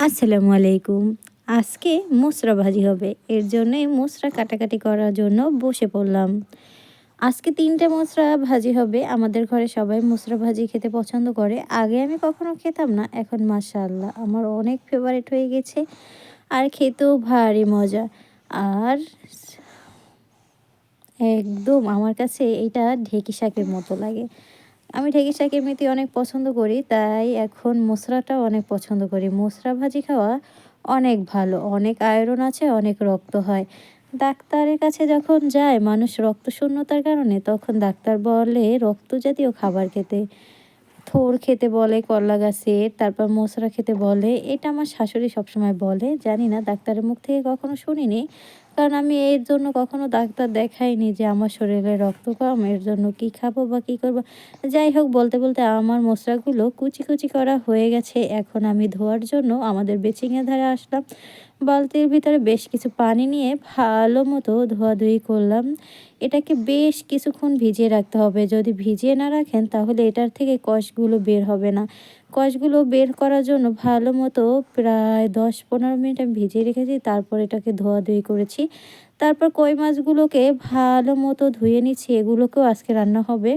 আসসালামু আলাইকুম। আজকে মুসরা ভাজি হবে। এর জন্যই মুসরা কাটাকাটি করার জন্য বসে পড়লাম। আজকে ৩ টে মুসরা ভাজি হবে। আমাদের ঘরে সবাই মুসরা ভাজি খেতে পছন্দ করে। আগে আমি কখনো খেতাম না। এখন মাশাআল্লাহ আমার অনেক ফেভারিট হয়ে গেছে। আর খেতেও ভারী মজা। আর একদম আমার কাছে এটা ঢেঁকি শাকের মতো লাগে। আমি ঢেঁকি শাক এমনিতেই অনেক পছন্দ করি, তাই এখন মুসরাটাও অনেক পছন্দ করি। মুসরা ভাজি খাওয়া অনেক ভালো, অনেক আয়রন আছে, অনেক রক্ত হয়। ডাক্তারের কাছে যখন যায় মানুষ রক্ত শূন্যতার কারণে, তখন ডাক্তার বলে রক্ত জাতীয় খাবার খেতে। থোড় খেতে বলে কলা গাছের, তারপর মোচড়া খেতে বলে। এটা আমার শাশুড়ি সবসময় বলে। জানি না, ডাক্তারের মুখ থেকে কখনো শুনিনি। কারণ আমি এর জন্য কখনো ডাক্তার দেখাইনি যে আমার শরীরে রক্ত কম, এর জন্য কি খাবো বা কি করবো। যাই হোক, বলতে বলতে আমার মোচড়াগুলো কুচি কুচি করা হয়ে গেছে। এখন আমি ধোয়ার জন্য আমাদের বেচিংয়ের ধারে আসলাম। বালতির ভিতরে বেশ কিছু পানি নিয়ে ভালো মতো ধোয়াধুয়ি করলাম। এটাকে বেশ কিছুক্ষণ ভিজিয়ে রাখতে হবে। যদি ভিজিয়ে না রাখেন তাহলে এটার থেকে কষগুলো বের হবে না। কষগুলো বের করার জন্য ভালো মতো প্রায় ১০-১৫ মিনিট আমি ভিজিয়ে রেখেছি। তারপর এটাকে ধোয়াধুয়ি করেছি। তারপর কই মাছগুলোকে ভালো মতো ধুয়ে নিচ্ছি। এগুলোকেও আজকে রান্না হবে।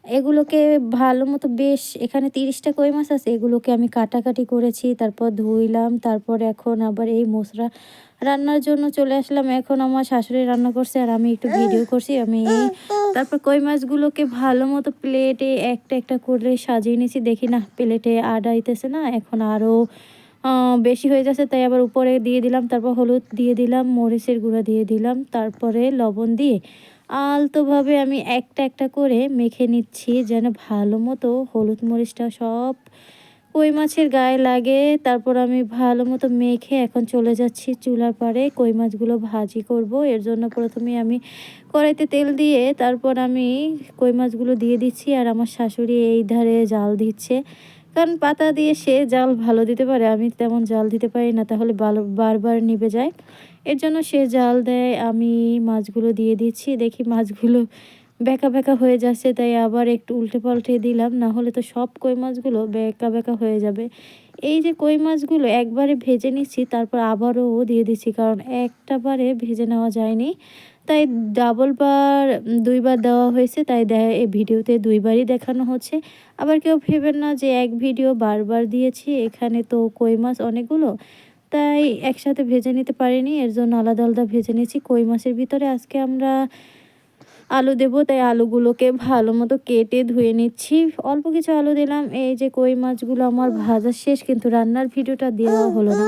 এগুলোকে ভালো মতো বেশ, এখানে ৩০টা কই মাছ আছে, এগুলোকে আমি কাটাকাটি করেছি, তারপর ধুইলাম। তারপর এখন আবার এই মশলা রান্নার জন্য চলে আসলাম। এখন আমার শাশুড়ি রান্না করছে আর আমি একটু ভিডিও করছি। তারপর কই মাছগুলোকে ভালো মতো প্লেটে একটা একটা করে সাজিয়ে নিয়েছি। দেখি না প্লেটে আড়াইতেছে না, এখন আরও বেশি হয়ে যাচ্ছে, তাই আবার উপরে দিয়ে দিলাম। তারপর হলুদ দিয়ে দিলাম, মরিচের গুঁড়া দিয়ে দিলাম, তারপরে লবণ দিয়ে আলতোভাবে আমি একটা একটা করে মেখে নিচ্ছি, যেন ভালো মতো হলুদ মরিচটা সব কই মাছের গায়ে লাগে। তারপর আমি ভালো মতো মেখে এখন চলে যাচ্ছি চুলার পাড়ে কই মাছগুলো ভাজি করব। এর জন্য প্রথমে আমি কড়াইতে তেল দিয়ে তারপর আমি কই মাছগুলো দিয়ে দিচ্ছি। আর আমার শাশুড়ি এই ধারে জাল দিচ্ছে, কারণ পাতা দিয়ে সে জাল ভালো দিতে পারে, আমি তেমন জাল দিতে পারি না, তাহলে বারবার নিভে যায়। এর জন্য সে জাল দেয়। আমি মাছগুলো দিয়ে দিচ্ছি, দেখি মাছগুলো বেঁকা বেঁকা হয়ে যাচ্ছে, তাই আবার একটু উল্টে পাল্টে দিলাম, না হলে তো সব কই মাছগুলো বেঁকা বেঁকা হয়ে যাবে। এই যে কই মাছগুলো একবারে ভেজে নিচ্ছি, তারপর আবারও দিয়ে দিচ্ছি, কারণ একটা বারে ভেজে নেওয়া যায়নি, তাই দুইবার দেওয়া হয়েছে, তাই এই ভিডিওতে দুইবারই দেখানো হচ্ছে। আবার কেউ ভেবেন না যে এক ভিডিও বারবার দিয়েছি, এখানে তো কই মাছ অনেকগুলো, তাই একসাথে ভেজে নিতে পারিনি, এর জন্য আলাদা আলাদা ভেজে নিয়েছি। কই মাছের ভিতরে আজকে আমরা আলু দেবো, তাই আলুগুলোকে ভালো মতো কেটে ধুয়ে নিচ্ছি। অল্প কিছু আলু দিলাম। এই যে কই মাছগুলো আমার ভাজা শেষ, কিন্তু রান্নার ভিডিওটা দেওয়া হলো না।